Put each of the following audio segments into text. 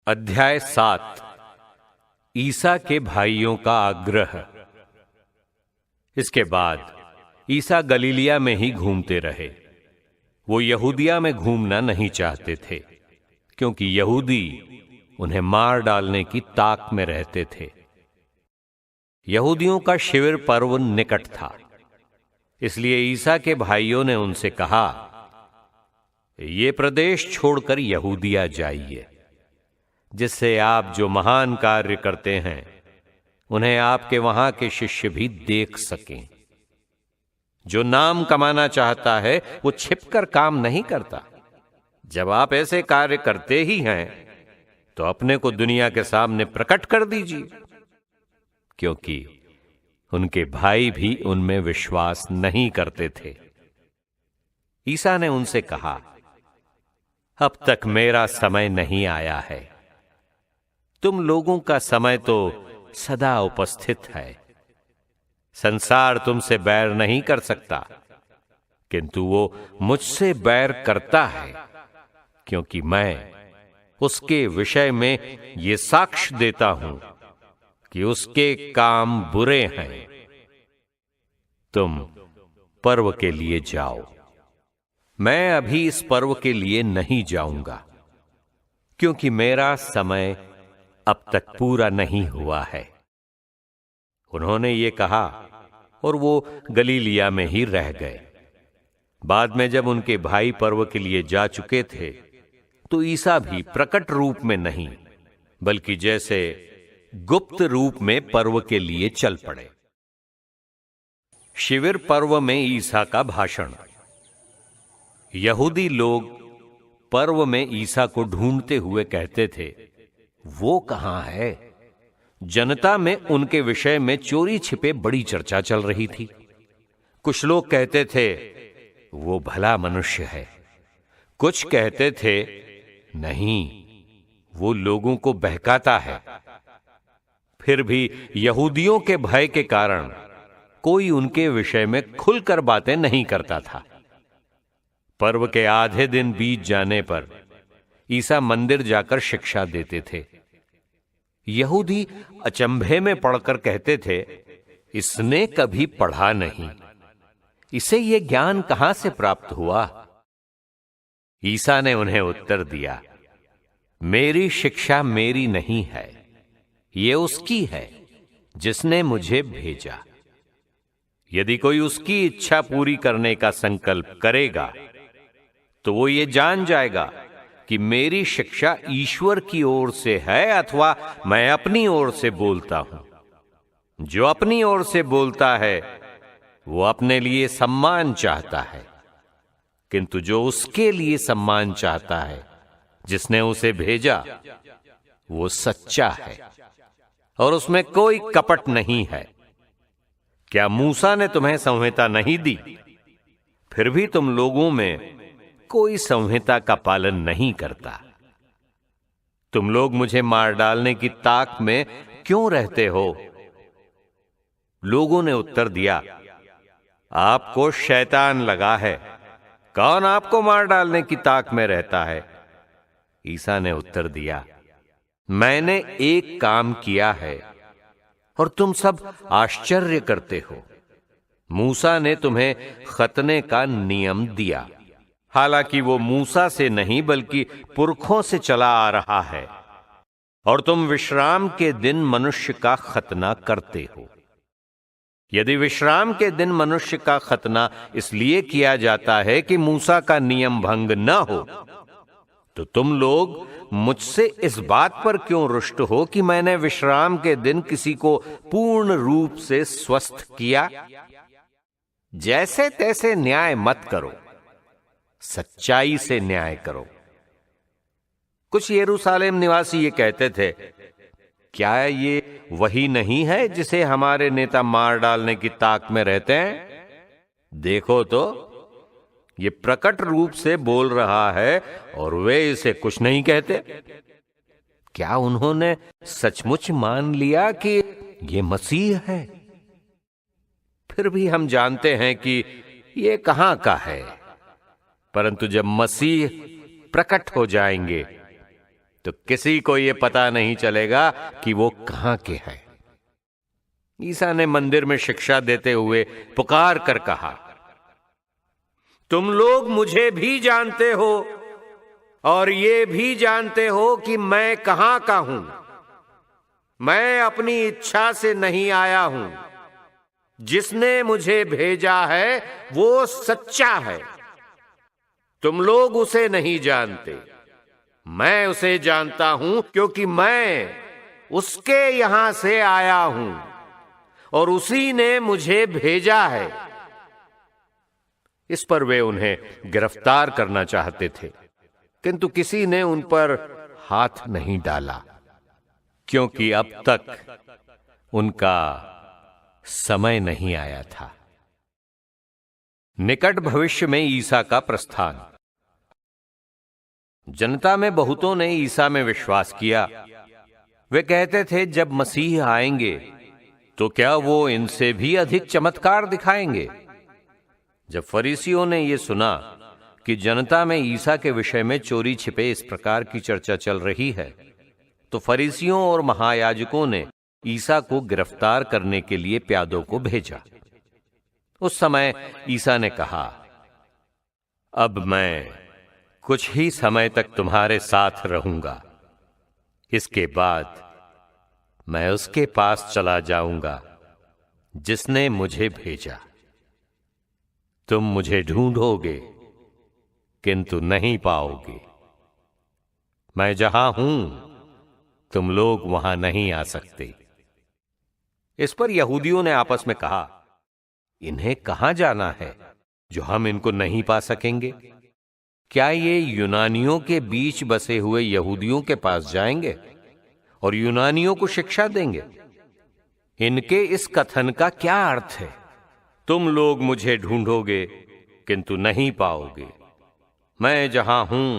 अध्याय 7 ईसा के भाइयों का आग्रह। इसके बाद ईसा गलीलिया में ही घूमते रहे। वो यहूदिया में घूमना नहीं चाहते थे, क्योंकि यहूदी उन्हें मार डालने की ताक में रहते थे। यहूदियों का शिविर पर्व निकट था, इसलिए ईसा के भाइयों ने उनसे कहा, ये प्रदेश छोड़कर यहूदिया जाइए, जिससे आप जो महान कार्य करते हैं उन्हें आपके वहां के शिष्य भी देख सकें। जो नाम कमाना चाहता है वो छिपकर काम नहीं करता। जब आप ऐसे कार्य करते ही हैं तो अपने को दुनिया के सामने प्रकट कर दीजिए, क्योंकि उनके भाई भी उनमें विश्वास नहीं करते थे। ईसा ने उनसे कहा, अब तक मेरा समय नहीं आया है, तुम लोगों का समय तो सदा उपस्थित है। संसार तुमसे बैर नहीं कर सकता, किंतु वो मुझसे बैर करता है, क्योंकि मैं उसके विषय में ये साक्ष्य देता हूं कि उसके काम बुरे हैं। तुम पर्व के लिए जाओ, मैं अभी इस पर्व के लिए नहीं जाऊंगा, क्योंकि मेरा समय अब तक पूरा नहीं हुआ है। उन्होंने ये कहा और वो गलीलिया में ही रह गए। बाद में जब उनके भाई पर्व के लिए जा चुके थे, तो ईसा भी प्रकट रूप में नहीं, बल्कि जैसे गुप्त रूप में पर्व के लिए चल पड़े। शिविर पर्व में ईसा का भाषण। यहूदी लोग पर्व में ईसा को ढूंढते हुए कहते थे, वो कहां है? जनता में उनके विषय में चोरी छिपे बड़ी चर्चा चल रही थी। कुछ लोग कहते थे, वो भला मनुष्य है। कुछ कहते थे, नहीं, वो लोगों को बहकाता है। फिर भी यहूदियों के भय के कारण कोई उनके विषय में खुलकर बातें नहीं करता था। पर्व के आधे दिन बीत जाने पर ईसा मंदिर जाकर शिक्षा देते थे। यहूदी अचंभे में पड़कर कहते थे, इसने कभी पढ़ा नहीं, इसे ये ज्ञान कहां से प्राप्त हुआ? ईसा ने उन्हें उत्तर दिया, मेरी शिक्षा मेरी नहीं है, ये उसकी है जिसने मुझे भेजा। यदि कोई उसकी इच्छा पूरी करने का संकल्प करेगा तो वो ये जान जाएगा कि मेरी शिक्षा ईश्वर की ओर से है अथवा मैं अपनी ओर से बोलता हूं। जो अपनी ओर से बोलता है वो अपने लिए सम्मान चाहता है, किंतु जो उसके लिए सम्मान चाहता है, जिसने उसे भेजा, वो सच्चा है और उसमें कोई कपट नहीं है। क्या मूसा ने तुम्हें संहिता नहीं दी? फिर भी तुम लोगों में कोई संहिता का पालन नहीं करता। तुम लोग मुझे मार डालने की ताक में क्यों रहते हो? लोगों ने उत्तर दिया, आपको शैतान लगा है, कौन आपको मार डालने की ताक में रहता है? ईसा ने उत्तर दिया, मैंने एक काम किया है और तुम सब आश्चर्य करते हो। मूसा ने तुम्हें खतने का नियम दिया, हालांकि वो मूसा से नहीं बल्कि पुरखों से चला आ रहा है, और तुम विश्राम के दिन मनुष्य का खतना करते हो। यदि विश्राम के दिन मनुष्य का खतना इसलिए किया जाता है कि मूसा का नियम भंग न हो, तो तुम लोग मुझसे इस बात पर क्यों रुष्ट हो कि मैंने विश्राम के दिन किसी को पूर्ण रूप से स्वस्थ किया? जैसे तैसे न्याय मत करो, सच्चाई से न्याय करो। कुछ यरूशलेम निवासी ये कहते थे, क्या ये वही नहीं है जिसे हमारे नेता मार डालने की ताक में रहते हैं? देखो तो, ये प्रकट रूप से बोल रहा है और वे इसे कुछ नहीं कहते। क्या उन्होंने सचमुच मान लिया कि ये मसीह है? फिर भी हम जानते हैं कि ये कहां का है, परंतु जब मसीह प्रकट हो जाएंगे तो किसी को यह पता नहीं चलेगा कि वो कहां के हैं। ईसा ने मंदिर में शिक्षा देते हुए पुकार कर कहा, तुम लोग मुझे भी जानते हो और ये भी जानते हो कि मैं कहां का हूं। मैं अपनी इच्छा से नहीं आया हूं। जिसने मुझे भेजा है वो सच्चा है। तुम लोग उसे नहीं जानते, मैं उसे जानता हूं, क्योंकि मैं उसके यहां से आया हूं और उसी ने मुझे भेजा है। इस पर वे उन्हें गिरफ्तार करना चाहते थे, किंतु किसी ने उन पर हाथ नहीं डाला, क्योंकि अब तक उनका समय नहीं आया था। निकट भविष्य में ईसा का प्रस्थान। जनता में बहुतों ने ईसा में विश्वास किया। वे कहते थे, जब मसीह आएंगे तो क्या वो इनसे भी अधिक चमत्कार दिखाएंगे। जब फरीसियों ने यह सुना कि जनता में ईसा के विषय में चोरी छिपे इस प्रकार की चर्चा चल रही है, तो फरीसियों और महायाजकों ने ईसा को गिरफ्तार करने के लिए प्यादों को भेजा। उस समय ईसा ने कहा, अब मैं कुछ ही समय तक तुम्हारे साथ रहूंगा। इसके बाद मैं उसके पास चला जाऊंगा जिसने मुझे भेजा। तुम मुझे ढूंढोगे किंतु नहीं पाओगे। मैं जहां हूं तुम लोग वहां नहीं आ सकते। इस पर यहूदियों ने आपस में कहा, इन्हें कहां जाना है जो हम इनको नहीं पा सकेंगे? क्या ये यूनानियों के बीच बसे हुए यहूदियों के पास जाएंगे और यूनानियों को शिक्षा देंगे? इनके इस कथन का क्या अर्थ है? तुम लोग मुझे ढूंढोगे किंतु नहीं पाओगे। मैं जहां हूं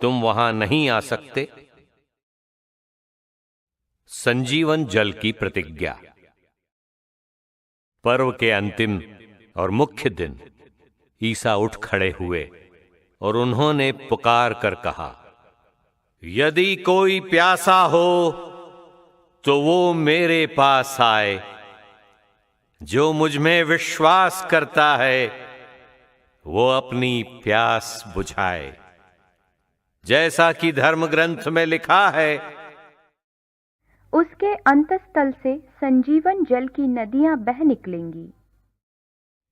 तुम वहां नहीं आ सकते। संजीवन जल की प्रतिज्ञा। पर्व के अंतिम और मुख्य दिन ईसा उठ खड़े हुए और उन्होंने पुकार कर कहा, यदि कोई प्यासा हो तो वो मेरे पास आए। जो मुझ में विश्वास करता है वो अपनी प्यास बुझाए। जैसा कि धर्म ग्रंथ में लिखा है, उसके अंतस्थल से संजीवन जल की नदियां बह निकलेंगी।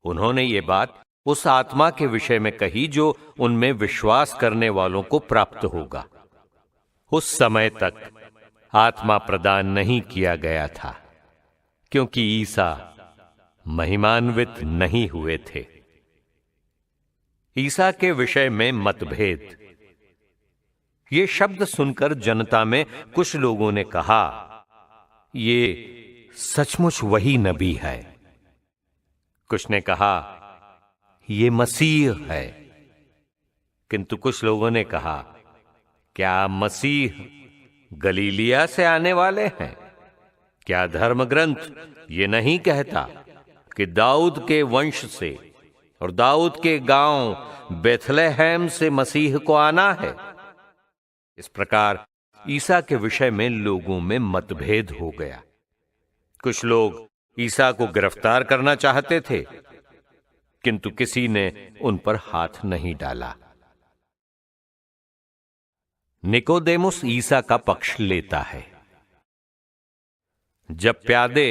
उन्होंने ये बात उस आत्मा के विषय में कही जो उनमें विश्वास करने वालों को प्राप्त होगा। उस समय तक आत्मा प्रदान नहीं किया गया था, क्योंकि ईसा महिमान्वित नहीं हुए थे। ईसा के विषय में मतभेद। ये शब्द सुनकर जनता में कुछ लोगों ने कहा, ये सचमुच वही नबी है। कुछ ने कहा, ये मसीह है। किंतु कुछ लोगों ने कहा, क्या मसीह गलीलिया से आने वाले हैं? क्या धर्म ग्रंथ ये नहीं कहता कि दाऊद के वंश से और दाऊद के गांव बेथलेहम से मसीह को आना है? इस प्रकार ईसा के विषय में लोगों में मतभेद हो गया। कुछ लोग ईसा को गिरफ्तार करना चाहते थे, किंतु किसी ने उन पर हाथ नहीं डाला। निकोदेमुस ईसा का पक्ष लेता है। जब प्यादे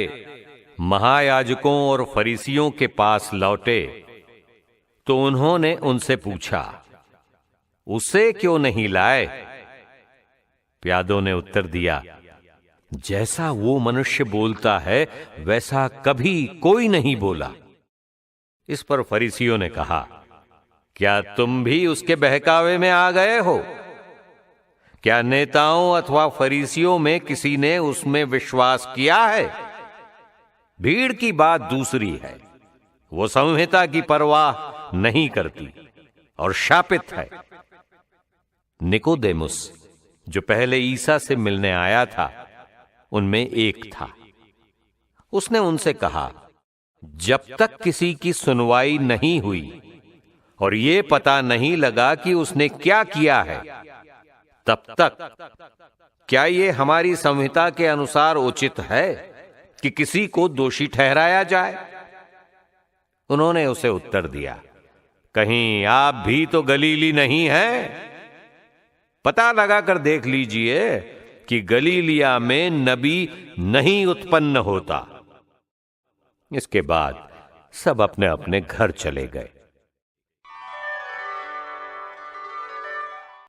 महायाजकों और फरीसियों के पास लौटे तो उन्होंने उनसे पूछा, उसे क्यों नहीं लाए? प्यादों ने उत्तर दिया, जैसा वो मनुष्य बोलता है वैसा कभी कोई नहीं बोला। इस पर फरीसियों ने कहा, क्या तुम भी उसके बहकावे में आ गए हो? क्या नेताओं अथवा फरीसियों में किसी ने उसमें विश्वास किया है? भीड़ की बात दूसरी है। वो संहिता की परवाह नहीं करती और शापित है। निकोदेमुस, जो पहले ईसा से मिलने आया था, उनमें एक था। उसने उनसे कहा, जब तक किसी की सुनवाई नहीं हुई और ये पता नहीं लगा कि उसने क्या किया है, तब तक क्या ये हमारी संहिता के अनुसार उचित है कि किसी को दोषी ठहराया जाए? उन्होंने उसे उत्तर दिया, कहीं आप भी तो गलीली नहीं हैं? पता लगा कर देख लीजिए कि गलीलिया में नबी नहीं उत्पन्न होता। इसके बाद सब अपने अपने घर चले गए।